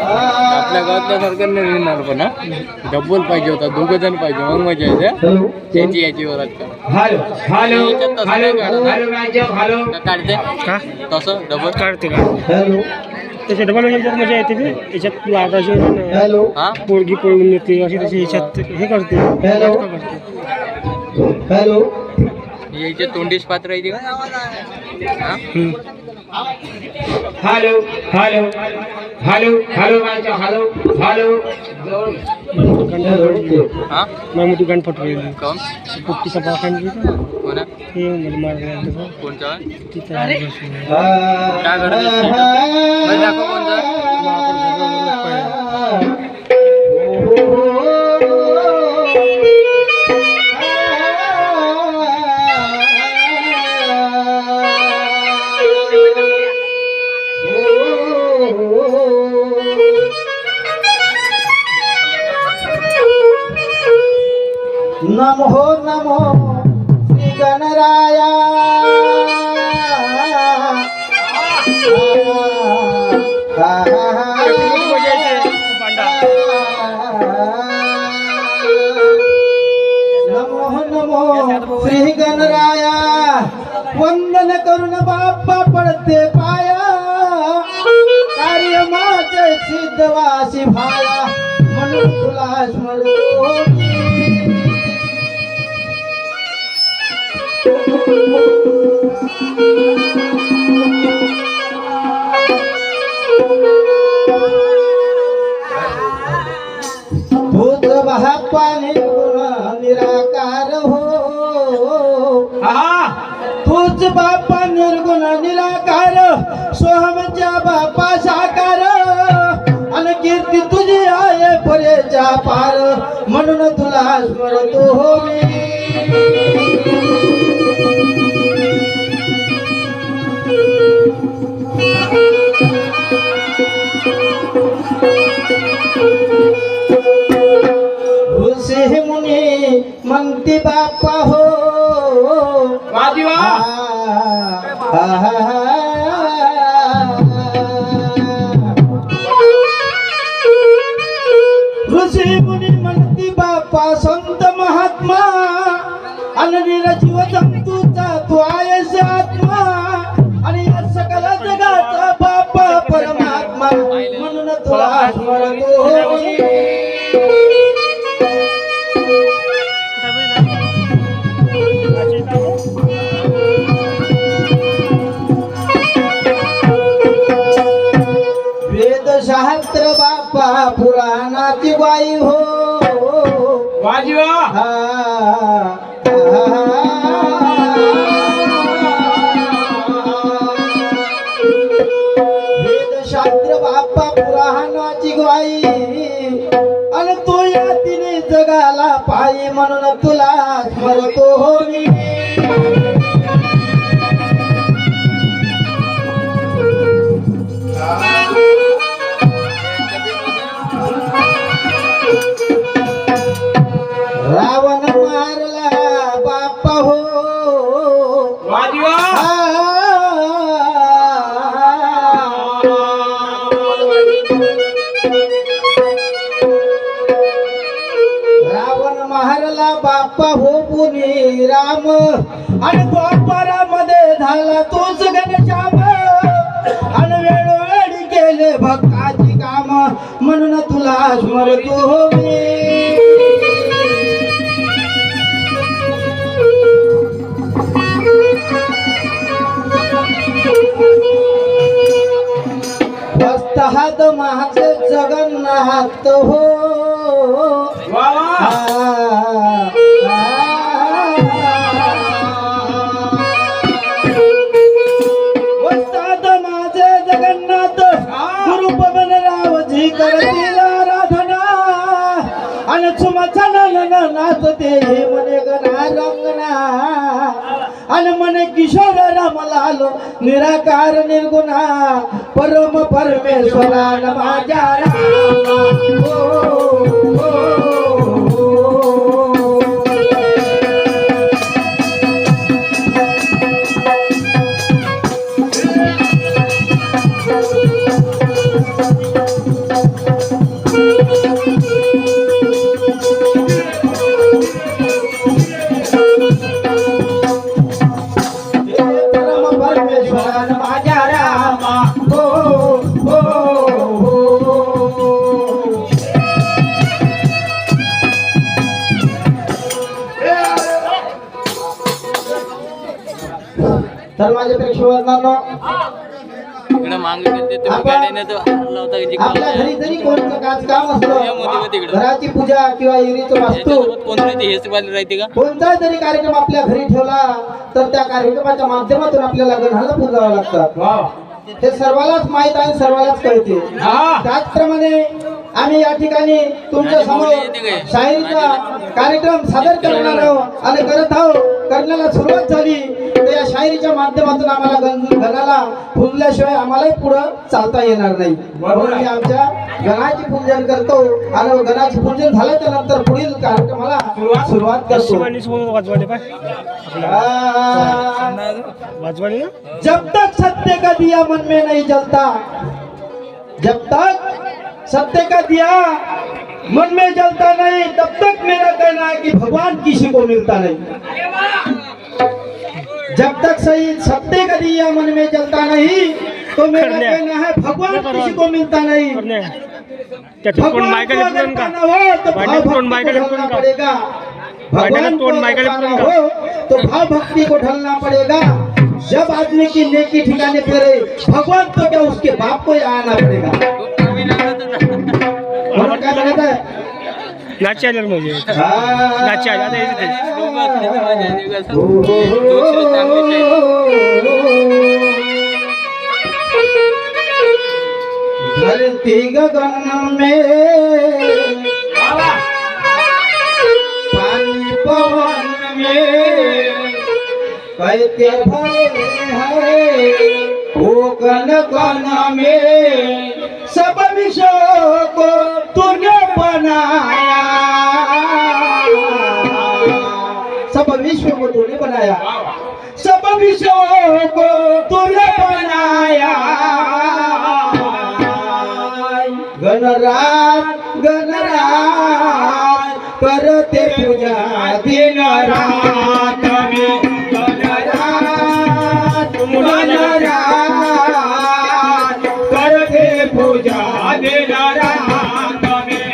आपल्या गावातल्या सारखं नाही मिळणार पण डबल पाहिजे होता, 2 जण पाहिजे, मग मजा येते त्याची याची वर काढते का तसं डबल काढते का त्याच्या डबल याच्यात मजा येते की याच्यात लागायची हा पोळगी पळून येते अशी तशी याच्यात हे करते हॅलो याच्या तोंडीच पात्र आहे का hello hello hello hello hello hello हा मैं मोठी गण फटवी कोण पुट्टी सभा खाली कोणा हे म्हणजे मारला कोणचा तिथं काय करत दाखव कोणता नमो नमो श्री गणराया नमो नमो श्री गणराया वंदन करून बाप्पा पडते पाया कार्य माझे सिद्धवासी भाया म्हणून तुला स्मरतो भूत बाप्पा निर्गुण निराकार हो तूच बाप्पा निर्गुण निराकार सोहमच्या बाप्पा साकार आणि कीर्ती तुझी आहे परेच्या पार म्हणून तुला स्मरतो हो मी ऋषी मुनी म्हणती बाप्पा हो ऋषी मुनी म्हणती बाप्पा संत महात्मा आणि जीव जंतूचा तू आहेस आत्मा आणि या सकल जगाचा बाप्पा परमात्मा म्हणून तुला स्मरतो वेदशास्त्र बाप्पा पुराणाची बाई हो वेदशास्त्र बाप्पा पुराणाची गाई आणि तो या तिने जगाला पायी म्हणून तुला स्मरतो हो मी रावण मारला बाप्पा हो रावण मारला बाप्पा हो पुनी राम आणि द्वापरामध्ये झाला तोच घनश्याम आणि वेळोवेळी केले भक्ताची काम म्हणून तुला स्मरतो हो मी वस्तहात माझे जगन्नाथ हो वस्ताद माझे जगन्नाथ गुरुपवन रावजी करतील आराधना आणि सुमचनन नाचते मने गणा रंगना आणि मने किशोर रामलाल निराकार निर्गुणा परम परमेश्वरा माझ्या परमेश्वरा माझ्या रामा हो हो हो. तर माझ्या प्रेक्षकांनो आपल्या घरी जरी कोणतं काम असलं, घराची पूजा किंवा एरीचं वास्तू कोणता जरी कार्यक्रम आपल्या घरी ठेवला तर त्या कार्यक्रमाच्या माध्यमातून आपल्याला गणाला पूजावं लागतात. हे सर्वांनाच माहित आहे, सर्वांनाच कळते. त्याचप्रमाणे आम्ही या ठिकाणी तुमच्या समोर शाहिरीचा कार्यक्रम सादर करणार आहोत आणि करण्याला सुरुवात झाली. तर या शाहिरीच्या माध्यमातून आम्हाला गणाला फुलल्याशिवाय आम्हालाही पुढं चालता येणार नाही. म्हणून मी आमच्या गणाची पूजन करतो आणि गणाचे पूजन झाल्याच्या नंतर पुढील कार्यक्रमाला सुरुवात करतो. जब तक सत्य का दिया मन में नहीं जलता, जब तक सत्य का दिया मन में जलता नहीं, तब तक मेरा कहना है कि भगवान किसी को मिलता नहीं. जब तक सही सत्य का दिया मन में जलता नहीं तो मेरा कहना है भगवान किसी को मिलता नहीं. भगवान को अगर पाना हो तो भाव भक्ति को ढलना पड़ेगा. भगवान को अगर पाना हो तो भाव भक्ति को ढलना पड़ेगा. जब आदमी की नेकी ठिकाने पे रहे, भगवान तो क्या उसके बाप को आना पड़ेगा. क्या कहता है नाचायला म्हणजे धरती गगन में पानी पवन में कहते भरे हैं वो कन कन में सब विश्व को तूने बनाया. सब विश्व को तूने बनाया, सब विश्व को तूने बनाया. गणरात गणरात करते पूजा दिन रात में. गणरात गणरात करते पूजा दिन रात में.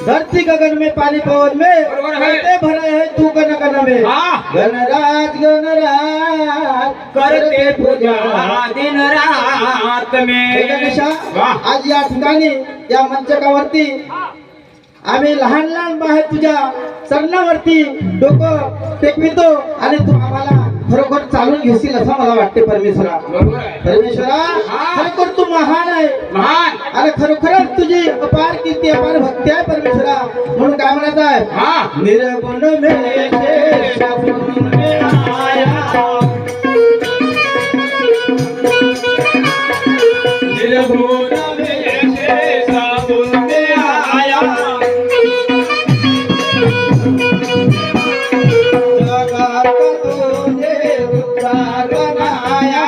धरती गगन में पानी पवन में कहते भरे है तू कन कन में. गणराज गणराज करते पूजा दिन रात में. आज या ठिकाणी या मंचकावरती आम्ही लहान लहान बाहेर तुझ्या चरणावरती डोकं टेकवितो आणि तू आम्हाला खरोखर चालून घेशील असं मला वाटते. परमेश्वरा परमेश्वरा खरोखर तू महान आहे, महान आणि खरोखरच तुझी अपार कीर्ती अपार भक्ती आहे परमेश्वरा. म्हणून काय म्हणत आहे निर्गुण में सगुण में आया, निर्गुण में सगुण में आया. जगत तुझे बनाया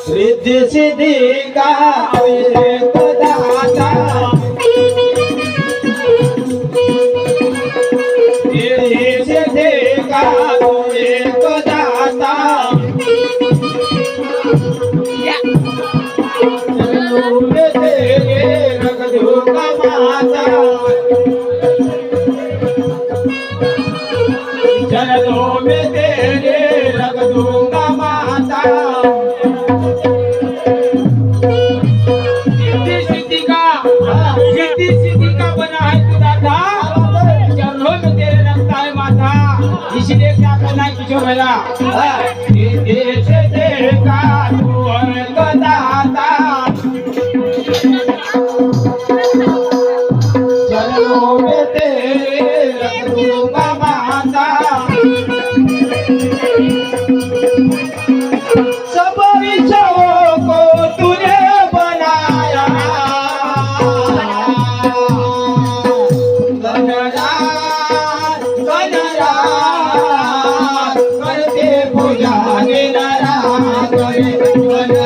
रिद्धी सिद्धी का एक दाता रिद्धी सिद्धी का एक दाता चरणों में तेरे रख दूंगा माता चरणों में तेरे रख दूंगा माता सिद्धि सिद्धि का बना है तू दादा चरणों में तेरे रखता है माथा इसलिए क्या करना है किशोर भैया सिद्धि सिद्धि का तू एक दाता चरणों में तेरे रख दूंगा माता सब इच्छाओं को तूने बनाया गणराज गणराज करते पूजा दिन रात गणराज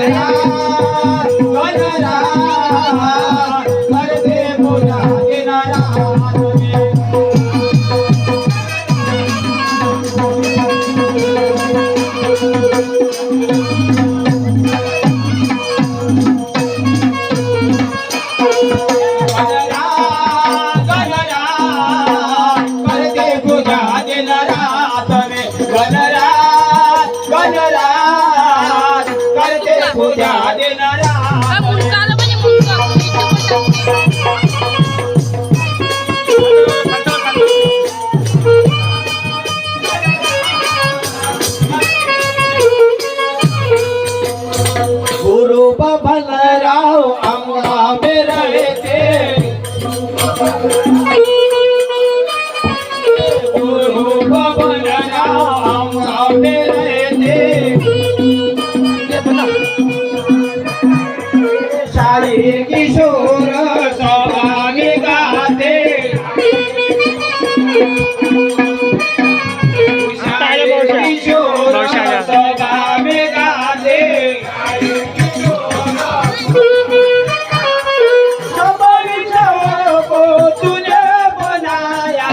गणराज करते पूजा दिन रात करते पूजा दिन रात में गणराज गणराज करते पूजा दिन रात मुलगाला म्हणजे मुलगा गुरु बलराव अमला में रहते गुरु बलराव अमला में रहते सारे किशोर सभा में गाते सारे किशोर सभा में गाते सब इच्छाओं को तूने बनाया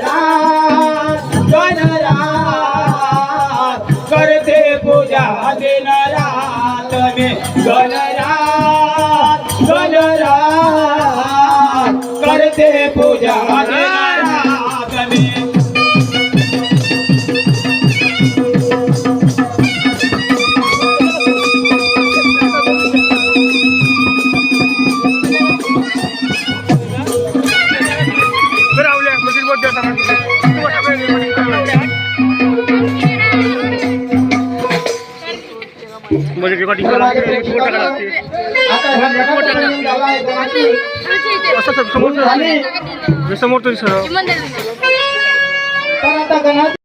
गणराज गणराज करते पूजा दिन रात में गणराज गणराज करते पूजा दिन रात में राहुल्या मशीन बोट देता म्हणजे रिकॉर्डिंग करायला आता हा recording झाला आहे का? असं समोर समोर तरी सर मंदिर तर आता गणपती